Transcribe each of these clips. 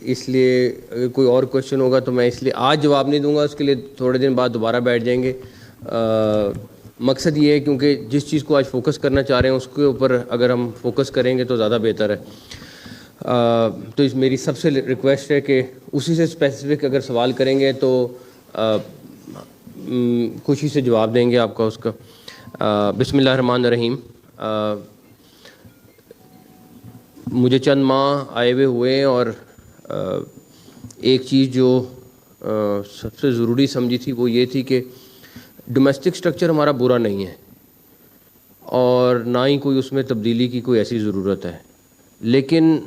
इसलिए अगर कोई और क्वेश्चन होगा तो मैं इसलिए आज जवाब नहीं दूंगा, उसके लिए थोड़े दिन बाद दोबारा बैठ जाएंगे। मकसद ये है क्योंकि जिस चीज़ को आज फोकस करना चाह रहे हैं उसके ऊपर अगर हम फोकस करेंगे तो ज़्यादा बेहतर है। तो इस मेरी सबसे रिक्वेस्ट है कि उसी से स्पेसिफिक अगर सवाल करेंगे तो खुशी से जवाब देंगे आपका उसका। बिस्मिल्लाहिर्रहमानिर्रहीम। मुझे चंद माह आए हुए हैं और एक चीज़ जो सबसे ज़रूरी समझी थी वो ये थी कि डोमेस्टिक स्ट्रक्चर हमारा बुरा नहीं है और ना ही कोई उसमें तब्दीली की कोई ऐसी ज़रूरत है, लेकिन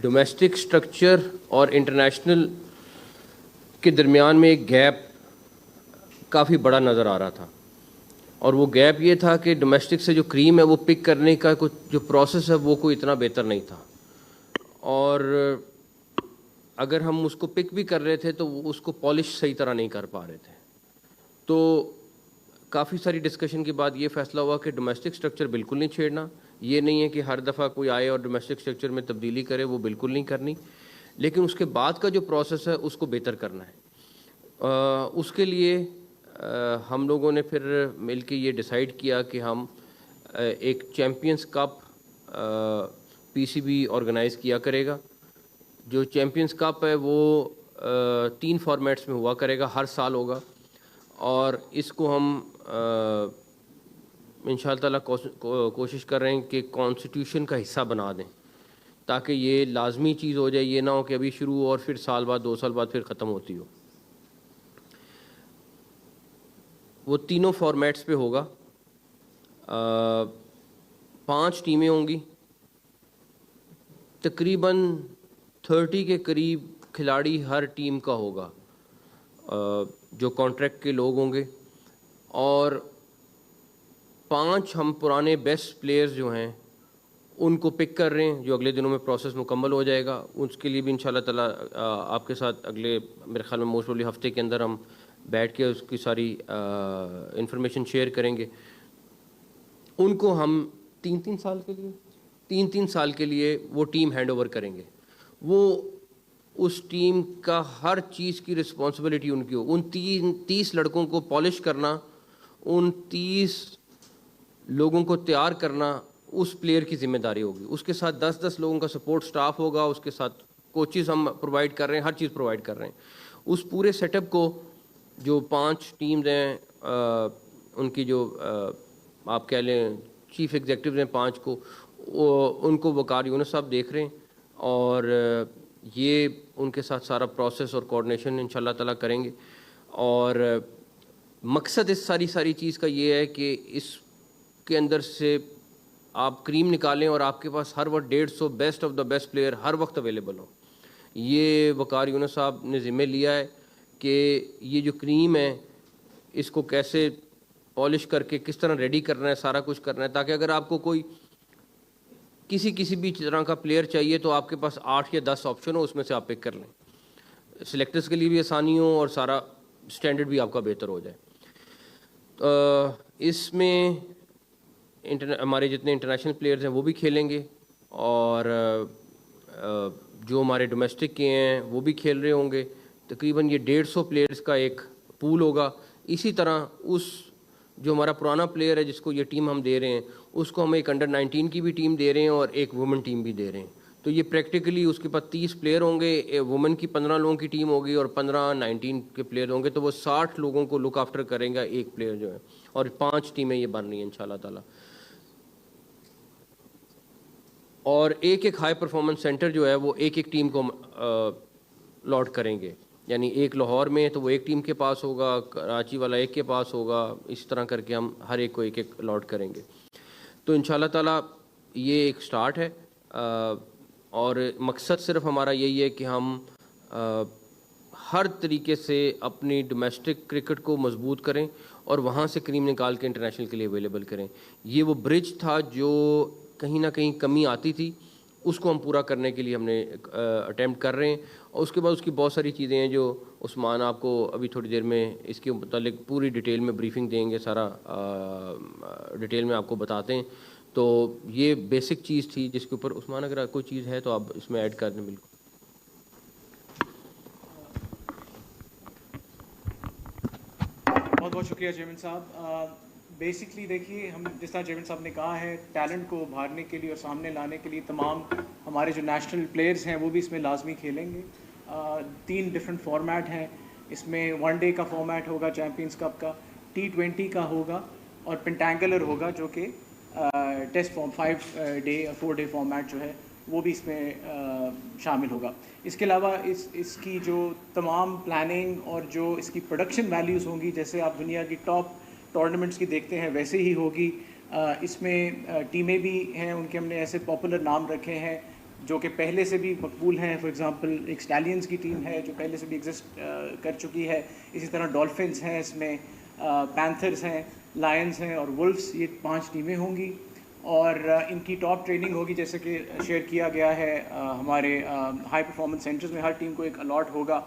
डोमेस्टिक स्ट्रक्चर और इंटरनेशनल के दरमियान में एक गैप काफ़ी बड़ा नज़र आ रहा था। और वो गैप ये था कि डोमेस्टिक से जो क्रीम है वो पिक करने का कुछ जो प्रोसेस है वो कोई इतना बेहतर नहीं था, और अगर हम उसको पिक भी कर रहे थे तो उसको पॉलिश सही तरह नहीं कर पा रहे थे। तो काफ़ी सारी डिस्कशन के बाद ये फ़ैसला हुआ कि डोमेस्टिक स्ट्रक्चर बिल्कुल नहीं छेड़ना। ये नहीं है कि हर दफ़ा कोई आए और डोमेस्टिक स्ट्रक्चर में तब्दीली करे, वो बिल्कुल नहीं करनी, लेकिन उसके बाद का जो प्रोसेस है उसको बेहतर करना है। उसके लिए हम लोगों ने फिर मिल के ये डिसाइड किया कि हम एक चैम्पियंस कप पीसीबी ऑर्गेनाइज़ किया करेगा। जो चैम्पियंस कप है वो 3 फॉर्मेट्स में हुआ करेगा, हर साल होगा, और इसको हम इंशाअल्लाह ताला कोशिश कर रहे हैं कि कॉन्स्टिट्यूशन का हिस्सा बना दें, ताकि ये लाजमी चीज़ हो जाए। ये ना हो कि अभी शुरू हो और फिर साल बाद 2 साल बाद फिर ख़त्म होती हो। वो तीनों फॉर्मेट्स पे होगा। 5 टीमें होंगी, तकरीबन 30 के करीब खिलाड़ी हर टीम का होगा, जो कॉन्ट्रैक्ट के लोग होंगे, और 5 हम पुराने बेस्ट प्लेयर्स जो हैं उनको पिक कर रहे हैं, जो अगले दिनों में प्रोसेस मुकम्मल हो जाएगा। उसके लिए भी इंशाल्लाह ताला आपके साथ अगले मेरे ख्याल में मोस्ट प्रोबेबली हफ्ते के अंदर हम बैठ के उसकी सारी इंफॉर्मेशन शेयर करेंगे। उनको हम 3-3 साल के लिए वो टीम हैंड ओवर करेंगे। वो उस टीम का हर चीज़ की रिस्पॉन्सिबिलिटी उनकी हो। उन 30 लड़कों को पॉलिश करना, उन 30 लोगों को तैयार करना उस प्लेयर की जिम्मेदारी होगी। उसके साथ 10-10 लोगों का सपोर्ट स्टाफ होगा, उसके साथ कोचेस हम प्रोवाइड कर रहे हैं, हर चीज़ प्रोवाइड कर रहे हैं। उस पूरे सेटअप को जो 5 टीम्स हैं, उनकी जो आप कह लें चीफ एग्जेक्टिव हैं 5 को, उनको वकार यूनुस साहब देख रहे हैं, और ये उनके साथ सारा प्रोसेस और कोऑर्डिनेशन इंशाल्लाह ताला करेंगे। और मकसद इस सारी चीज़ का ये है कि इसके अंदर से आप क्रीम निकालें और आपके पास हर वक्त 150 best of the best player हर वक्त अवेलेबल हो। ये वकार यूनुस साहब ने ज़िम्मे लिया है कि ये जो क्रीम है इसको कैसे पॉलिश करके किस तरह रेडी करना है, सारा कुछ करना है, ताकि अगर आपको कोई किसी भी तरह का प्लेयर चाहिए तो आपके पास 8 या 10 ऑप्शन हो, उसमें से आप पिक कर लें। सिलेक्टर्स के लिए भी आसानी हो और सारा स्टैंडर्ड भी आपका बेहतर हो जाए। इसमें हमारे जितने इंटरनेशनल प्लेयर्स हैं वो भी खेलेंगे, और जो हमारे डोमेस्टिक के हैं वो भी खेल रहे होंगे। तकरीबन ये 150 प्लेयर्स का एक पूल होगा। इसी तरह उस जो हमारा पुराना प्लेयर है जिसको ये टीम हम दे रहे हैं, उसको हम एक अंडर 19 की भी टीम दे रहे हैं और एक वुमेन टीम भी दे रहे हैं। तो ये प्रैक्टिकली उसके पास 30 प्लेयर होंगे, वुमेन की 15 लोगों की टीम होगी और 15 19 के प्लेयर होंगे, तो वो 60 लोगों को लुक आफ्टर करेंगे एक प्लेयर जो है, और 5 टीमें ये बन रही हैं इंशाल्लाह ताला। और एक हाई परफॉर्मेंस सेंटर जो है वो एक टीम को लॉट करेंगे, यानी एक लाहौर में तो वो एक टीम के पास होगा, कराची वाला एक के पास होगा, इस तरह करके हम हर एक को एक लॉट करेंगे। तो इंशाल्लाह ताला ये एक स्टार्ट है, और मकसद सिर्फ हमारा यही है कि हम हर तरीके से अपनी डोमेस्टिक क्रिकेट को मजबूत करें और वहाँ से क्रीम निकाल के इंटरनेशनल के लिए अवेलेबल करें। ये वो ब्रिज था जो कहीं ना कहीं कमी आती थी, उसको हम पूरा करने के लिए हमने अटेम्प्ट कर रहे हैं। और उसके बाद उसकी बहुत सारी चीज़ें हैं जो उस्मान आपको अभी थोड़ी देर में इसके मुतालिक पूरी डिटेल में ब्रीफिंग देंगे, सारा डिटेल में आपको बताते हैं। तो ये बेसिक चीज़ थी जिसके ऊपर उस्मान अगर कोई चीज़ है तो आप इसमें ऐड कर दें। बिल्कुल। बहुत बहुत शुक्रिया चेयरमैन साहब। बेसिकली देखिए, हम जिस तरह चेयरमैन साहब ने कहा है, टैलेंट को उभारने के लिए और सामने लाने के लिए तमाम हमारे जो नेशनल प्लेयर्स हैं वो भी इसमें लाजमी खेलेंगे। 3 डिफरेंट फॉर्मेट हैं इसमें। 1 डे का फॉर्मेट होगा चैम्पियंस कप का, T20 का होगा और पेंटेंगुलर होगा जो कि टेस्ट फॉर्म 5 डे और 4 डे फॉर्मेट जो है वो भी इसमें शामिल होगा। इसके अलावा इसकी जो तमाम प्लानिंग और जो इसकी प्रोडक्शन वैल्यूज़ होंगी, जैसे आप दुनिया की टॉप टूर्नामेंट्स की देखते हैं वैसे ही होगी। इसमें टीमें भी हैं, उनके हमने ऐसे पॉपुलर नाम रखे हैं जो कि पहले से भी मकबूल हैं। फॉर एग्ज़ाम्पल एक स्टैलियंस की टीम है जो पहले से भी एग्जिस्ट कर चुकी है। इसी तरह डॉल्फिन्स हैं, इसमें पैंथर्स हैं, लायंस हैं और वुल्फ्स, ये 5 टीमें होंगी। और इनकी टॉप ट्रेनिंग होगी, जैसे कि शेयर किया गया है हमारे हाई परफॉर्मेंस सेंटर्स में हर टीम को एक अलॉट होगा।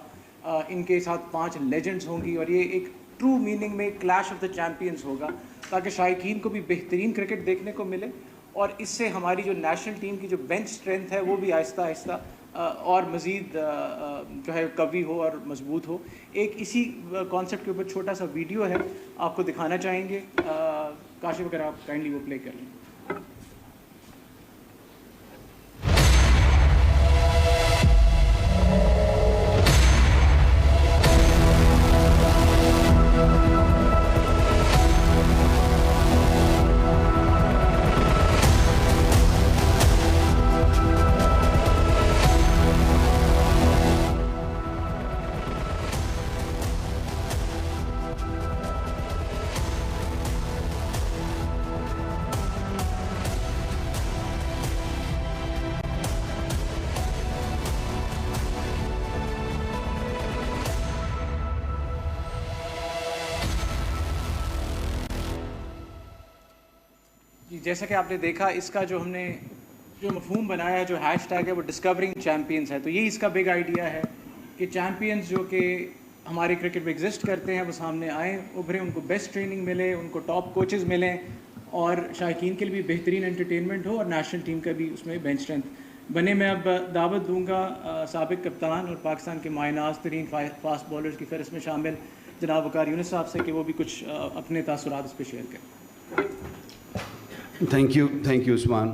इनके साथ 5 लेजेंड्स होंगी और ये एक ट्रू मीनिंग में क्लैश ऑफ द चैम्पियंस होगा, ताकि शायकीन को भी बेहतरीन क्रिकेट देखने को मिले और इससे हमारी जो नेशनल टीम की जो बेंच स्ट्रेंथ है वो भी आहिस्ता आहिस्ता और मज़ीद जो है कवी हो और मजबूत हो। एक इसी कॉन्सेप्ट के ऊपर छोटा सा वीडियो है, आपको दिखाना चाहेंगे। काशिफ, अगर आप काइंडली वो प्ले कर लें। जैसा कि आपने देखा, इसका जो हमने जो मफहूम बनाया है, जो हैशटैग है, वो डिस्कवरिंग चैम्पियंस है। तो ये इसका बिग आइडिया है कि चैम्पियंस जो कि हमारे क्रिकेट में एग्जिस्ट करते हैं वो सामने आएँ, उभरें, उनको बेस्ट ट्रेनिंग मिले, उनको टॉप कोचेज़ मिलें और शायकीन के लिए भी बेहतरीन एंटरटेनमेंट हो और नेशनल टीम का भी उसमें बेंच स्ट्रेंथ बने। मैं अब दावत दूँगा साबिक कप्तान और पाकिस्तान के मायनाज तरीन फास्ट बॉलर्स की फहरिस्त में शामिल जनाब वकार यूनुस साहब से कि वो भी कुछ अपने तासुरात इस पर शेयर करें। Thank you Usman.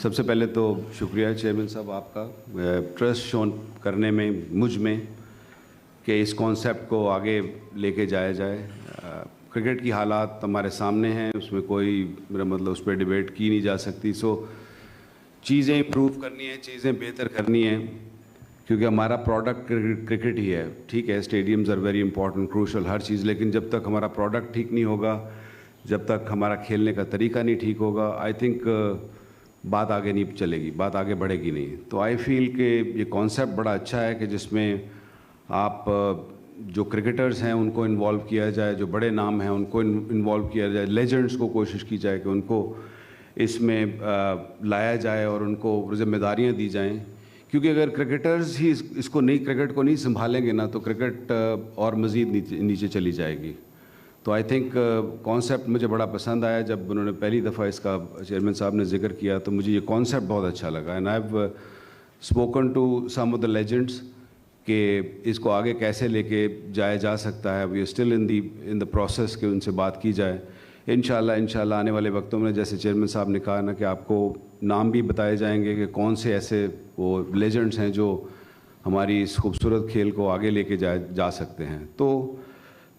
सबसे पहले तो शुक्रिया चेयरमैन साहब आपका ट्रस्ट शो करने में मुझ में कि इस कॉन्सेप्ट को आगे लेके जाया जाए। क्रिकेट की हालात हमारे सामने हैं, उसमें कोई मेरा मतलब उस पर डिबेट की नहीं जा सकती। सो चीज़ें इम्प्रूव करनी है, चीज़ें बेहतर करनी है, क्योंकि हमारा प्रोडक्ट क्रिकेट ही है। ठीक है, stadiums are very important, crucial, हर चीज़, लेकिन जब तक हमारा प्रोडक्ट ठीक नहीं होगा, जब तक हमारा खेलने का तरीका नहीं ठीक होगा, आई थिंक बात आगे नहीं चलेगी, बात आगे बढ़ेगी नहीं। तो आई फील कि ये कॉन्सेप्ट बड़ा अच्छा है कि जिसमें आप जो क्रिकेटर्स हैं उनको इन्वॉल्व किया जाए, जो बड़े नाम हैं उनको इन्वॉल्व किया जाए, लेजेंड्स को कोशिश की जाए कि उनको इसमें लाया जाए और उनको जिम्मेदारियाँ दी जाएँ। क्योंकि अगर क्रिकेटर्स ही इसको नहीं, क्रिकेट को नहीं संभालेंगे ना, तो क्रिकेट और मज़ीद नीचे चली जाएगी। तो आई थिंक कॉन्सेप्ट मुझे बड़ा पसंद आया। जब उन्होंने पहली दफ़ा इसका चेयरमैन साहब ने जिक्र किया तो मुझे ये कॉन्सेप्ट बहुत अच्छा लगा। And I have spoken to some of the legends कि इसको आगे कैसे लेके जाया जा सकता है। We are still in the process कि उनसे बात की जाए। इंशाल्लाह आने वाले वक्तों में, जैसे चेयरमैन साहब ने कहा ना, कि आपको नाम भी बताए जाएंगे कि कौन से ऐसे वो लेजेंड्स हैं जो हमारी इस खूबसूरत खेल को आगे लेके जा सकते हैं। तो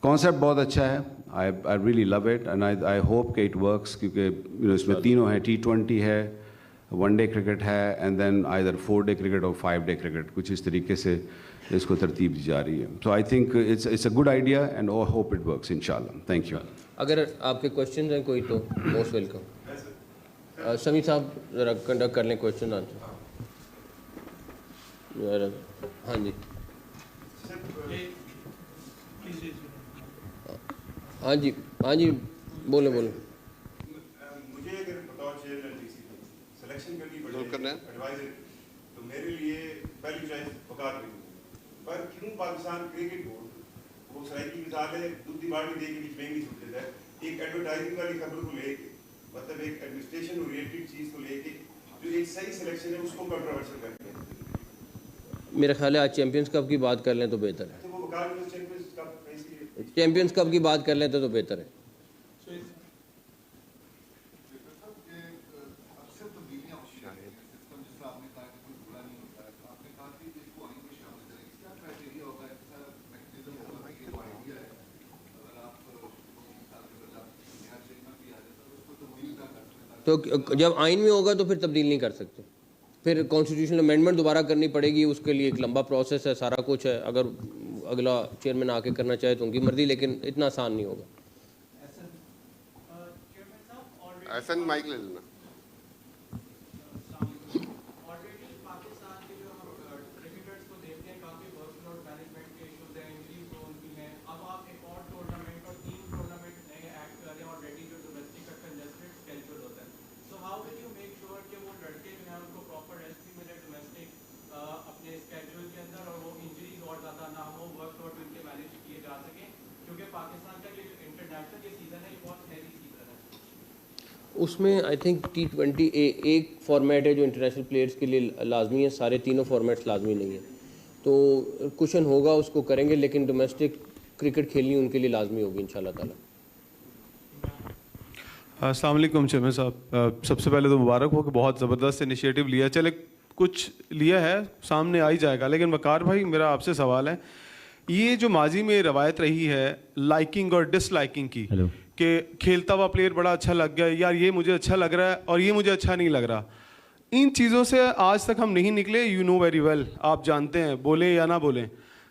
कॉन्सेप्ट बहुत अच्छा है, I really love it and I hope कि इट वर्क्स, क्योंकि इसमें तीनों है, T20 है, 1 डे क्रिकेट है, and then either 4 day cricket और 5 डे क्रिकेट, कुछ इस तरीके से इसको तरतीब दी जा रही है। So I think it's a good idea and I hope it works इंशाल्लाह। Thank you. अगर आपके क्वेश्चन हैं कोई तो मोस्ट वेलकम। समी साहब ज़रा कंडक्ट कर लें क्वेश्चन आंसर। हाँ जी, हाँ जी, हाँ जी, बोलो। मुझे अगर बताओ चेयरमैन सिलेक्शन करनी पड़े एडवाइजर, तो मेरे लिए पहली चॉइस वकार रही। पर क्यों पाकिस्तान क्रिकेट बोर्ड वो सराय की मिसाल है, दूध की बाल्टी दे के बीच में नहीं छूट देता है। एक एडवर्टाइजिंग वाली खबर को लेके, मतलब एक एडमिनिस्ट्रेशन ओरिएंटेड चीज को लेके जो एक सही सिलेक्शन है उसको कंट्रोवर्शियल करते हैं। मेरा ख्याल है आज चैंपियंस कप की बात कर लें तो बेहतर है। तो वो वकार में चैंपियंस कप इसलिए चैंपियंस कप की बात कर लेते तो बेहतर है। तो जब आइन में होगा तो फिर तब्दील नहीं कर सकते, फिर कॉन्स्टिट्यूशनल अमेंडमेंट दोबारा करनी पड़ेगी, उसके लिए एक लंबा प्रोसेस है, सारा कुछ है। अगर अगला चेयरमैन आके करना चाहे तो उनकी मर्जी, लेकिन इतना आसान नहीं होगा। ऐसा माइक ले लेना। उसमें आई थिंक T20 एक फॉर्मेट है जो इंटरनेशनल प्लेयर्स के लिए लाजमी है, सारे तीनों फॉर्मेट्स लाजमी नहीं है। तो कुशन होगा उसको करेंगे, लेकिन डोमेस्टिक क्रिकेट खेलनी उनके लिए लाजमी होगी इंशाल्लाह ताला। अस्सलाम वालेकुम चेयरमैन साहब, सबसे पहले तो मुबारक हो कि बहुत ज़बरदस्त इनिशिएटिव लिया। चले कुछ लिया है सामने आ ही जाएगा, लेकिन वकार भाई मेरा आपसे सवाल है, ये जो माजी में रवायत रही है लाइकिंग और डिसलाइकिंग की कि खेलता हुआ प्लेयर बड़ा अच्छा लग गया, यार ये मुझे अच्छा लग रहा है और ये मुझे अच्छा नहीं लग रहा, इन चीज़ों से आज तक हम नहीं निकले। यू नो वेरी वेल, आप जानते हैं, बोले या ना बोले,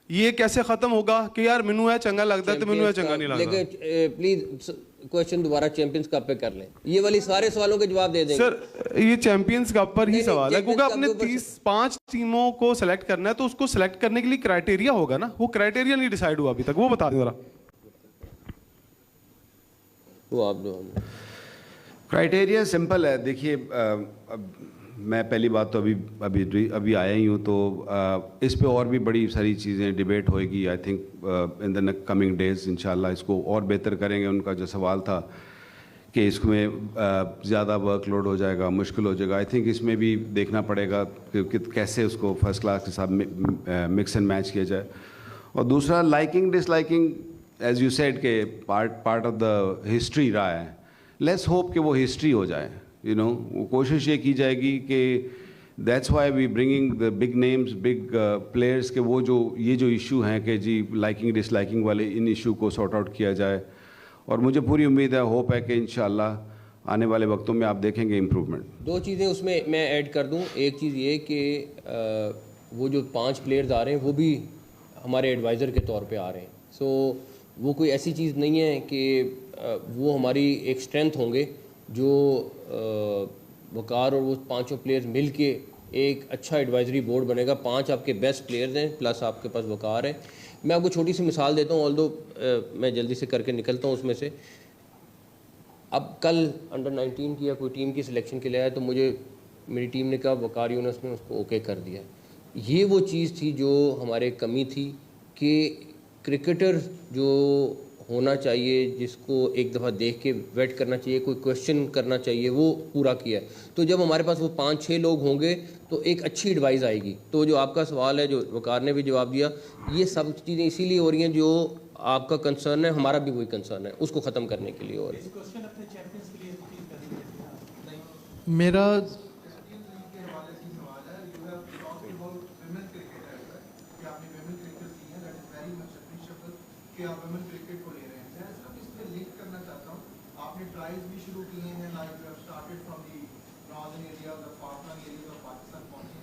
ये कैसे ख़त्म होगा कि यार मैनू है चंगा लगता है तो मैनू है चंगा नहीं लगता। लेकिन प्लीज क्वेश्चन दोबारा चैंपियंस कप पे कर लें, ये वाली सारे सवालों के जवाब दे देंगे। सर ये चैंपियंस कप पर ही सवाल है, क्योंकि आपने 35 टीमों को सेलेक्ट करना है, तो उसको सेलेक्ट करने के लिए क्राइटेरिया होगा ना, वो क्राइटेरिया नहीं डिसाइड हुआ अभी तक, वो बता दें जरा। वो आप दो। क्राइटेरिया सिंपल है। देखिए मैं पहली बात तो अभी आया ही हूँ, तो इस पे और भी बड़ी सारी चीज़ें डिबेट होएगी। I think in the coming days इंशाल्लाह इसको और बेहतर करेंगे। उनका जो सवाल था कि इसमें ज़्यादा वर्कलोड हो जाएगा, मुश्किल हो जाएगा, आई थिंक इसमें भी देखना पड़ेगा कि कैसे उसको फर्स्ट क्लास के साथ मिक्स एंड मैच किया जाए। और दूसरा liking disliking, as you said के पार्ट ऑफ द हिस्ट्री रहा है, लेट्स होप कि वो हिस्ट्री हो जाए। यू नो वो कोशिश ये की जाएगी कि that's why we bringing the big names, big players के वो जो ये जो इशू हैं कि जी लाइकिंग डिसलाइकिंग वाले, इन इशू को सॉर्ट आउट किया जाए। और मुझे पूरी उम्मीद है, होप है कि इंशाल्लाह आने वाले वक्तों में आप देखेंगे इम्प्रूवमेंट। दो चीज़ें उसमें मैं ऐड कर दूं। एक चीज़ ये कि वो जो 5 प्लेयर्स आ रहे हैं वो भी हमारे एडवाइज़र के तौर पे आ रहे हैं। सो वो कोई ऐसी चीज़ नहीं है कि वो हमारी एक स्ट्रेंथ होंगे जो वकार और वो 5 प्लेयर्स मिल के एक अच्छा एडवाइजरी बोर्ड बनेगा। 5 आपके बेस्ट प्लेयर्स हैं, प्लस आपके पास वकार है। मैं आपको छोटी सी मिसाल देता हूँ, ऑल्दो मैं जल्दी से करके निकलता हूँ उसमें से। अब कल अंडर 19 की या कोई टीम की सिलेक्शन के लिए आया तो मुझे मेरी टीम ने कहा वकार यूनस ने उसको ओके कर दिया। ये वो चीज़ थी जो हमारे कमी थी कि क्रिकेटर जो होना चाहिए, जिसको एक दफ़ा देख के वेट करना चाहिए, कोई क्वेश्चन करना चाहिए, वो पूरा किया है। तो जब हमारे पास वो 5-6 लोग होंगे तो एक अच्छी एडवाइस आएगी। तो जो आपका सवाल है, जो वकार ने भी जवाब दिया, ये सब चीज़ें इसीलिए हो रही हैं, जो आपका कंसर्न है, हमारा भी वही कंसर्न है, उसको ख़त्म करने के लिए। और मेरा कि आप वुमेन क्रिकेट को ले रहे हैं, मैं सिर्फ इस पे लिंक करना चाहता हूँ। आपने ट्रायल्स भी शुरू किए हैं, like you have started from the northern area, the farmland area of Pakistan पहुंचे।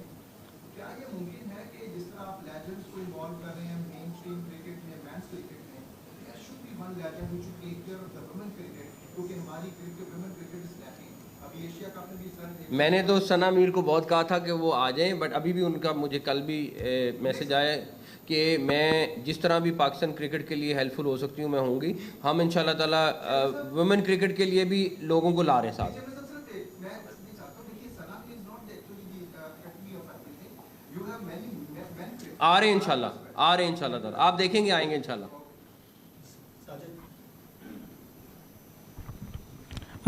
क्या ये मुमकिन है कि जिस तरह आप लेजेंड्स को इन्वॉल्व कर रहे हैं मेन स्ट्रीम क्रिकेट में, मेंस क्रिकेट में, there should be one legend which should take care of the women cricket, क्योंकि हमारी cricket women cricket is lacking. अभी एशिया कप में भी सर मैंने तो सना मीर को बहुत कहा था कि वो आ जाएं, बट अभी भी उनका मुझे कल भी मैसेज आया कि मैं जिस तरह भी पाकिस्तान क्रिकेट के लिए हेल्पफुल हो सकती हूँ मैं होंगी। हम इंशाल्लाह ताला वुमेन क्रिकेट के लिए भी लोगों को ला रहे हैं साथ। आ रहे हैं इंशाल्लाह, आ रहे हैं इंशाल्लाह ताला, आप देखेंगे आएंगे इंशाल्लाह।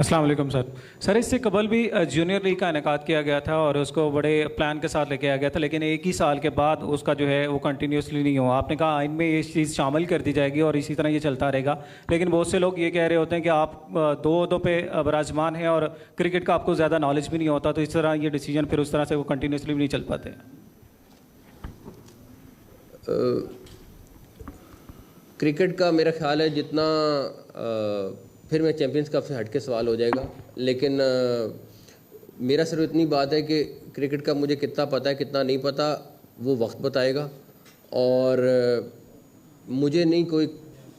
अस्सलाम वालेकुम सर, इससे कबल भी जूनियर लीग का इनेकाद किया गया था और उसको बड़े प्लान के साथ लेके आया गया था, लेकिन एक ही साल के बाद उसका जो है वो कंटिन्यूसली नहीं हुआ। आपने कहा आइन में ये चीज़ शामिल कर दी जाएगी और इसी तरह ये चलता रहेगा, लेकिन बहुत से लोग ये कह रहे होते हैं कि आप दो अहदों पे बराजमान हैं और क्रिकेट का आपको ज़्यादा नॉलेज भी नहीं होता, तो इस तरह ये डिसीजन फिर उस तरह से वो कंटिन्यूसली भी नहीं चल पाते। क्रिकेट का मेरा ख्याल है जितना फिर मैं चैम्पियंस कप से हट के सवाल हो जाएगा, लेकिन मेरा सिर्फ इतनी बात है कि क्रिकेट का मुझे कितना पता है कितना नहीं पता वो वक्त बताएगा, और मुझे नहीं कोई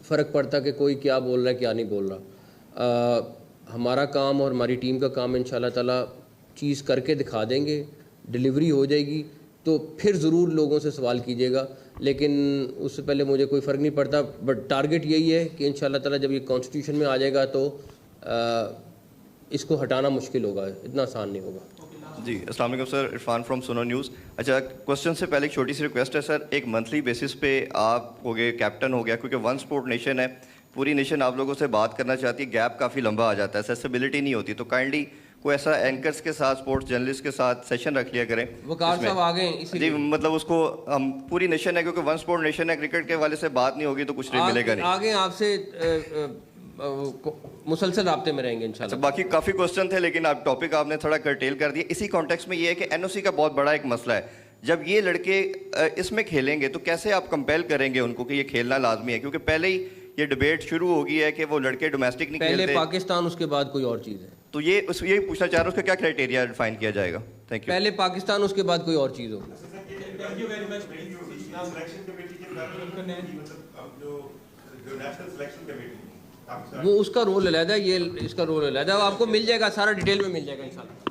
फ़र्क पड़ता कि कोई क्या बोल रहा है क्या नहीं बोल रहा। हमारा काम और हमारी टीम का काम इंशाल्लाह ताला चीज़ करके दिखा देंगे, डिलीवरी हो जाएगी तो फिर ज़रूर लोगों से सवाल कीजिएगा, लेकिन उससे पहले मुझे कोई फ़र्क नहीं पड़ता। बट टारगेट यही है कि इंशाल्लाह ताला जब ये कॉन्स्टिट्यूशन में आ जाएगा तो इसको हटाना मुश्किल होगा, इतना आसान नहीं होगा। जी अस्सलाम वालेकुम सर, इरफान फ्रॉम सुनो न्यूज़। अच्छा, क्वेश्चन से पहले एक छोटी सी रिक्वेस्ट है सर, एक मंथली बेसिस पे आप हो गए कैप्टन हो गया, क्योंकि वन स्पोर्ट नेशन है, पूरी नेशन आप लोगों से बात करना चाहती है, गैप काफ़ी लंबा आ जाता है, एक्सेसिबिलिटी नहीं होती, तो काइंडली कोई ऐसा एंकर्स के साथ स्पोर्ट्स जर्नलिस्ट के साथ सेशन रख लिया करें। वकार साहब आ गए इसीलिए। जी मतलब उसको हम पूरी नेशन है, क्योंकि वन स्पोर्ट नेशन है, क्रिकेट के वाले से बात नहीं होगी तो कुछ नहीं मिलेगा नहीं। आगे आपसे मुसलसल राब्ते में रहेंगे इंशाल्लाह। अच्छा, बाकी काफ़ी क्वेश्चन थे लेकिन आप टॉपिक आपने थोड़ा कर्टेल कर दिया। इसी कॉन्टेक्स्ट में ये है कि एनओसी का बहुत बड़ा एक मसला है, जब ये लड़के इसमें खेलेंगे तो कैसे आप कंपेल करेंगे उनको कि ये खेलना लाजमी है, क्योंकि पहले ही ये डिबेट शुरू हो गई है कि वो लड़के डोमेस्टिक नहीं खेलते, पहले पाकिस्तान उसके बाद कोई और चीज़ है, तो ये पूछना चाह रहा हूँ उसका क्या क्राइटेरिया डिफाइन किया जाएगा। Thank you. पहले पाकिस्तान उसके बाद कोई और चीज़ होगी। Thank you very much. Selection committee के मतलब जो नेशनल सिलेक्शन कमेटी वो उसका रोल अलग है, ये इसका रोल अलग है, आपको मिल जाएगा सारा डिटेल में मिल जाएगा इंशाल्लाह।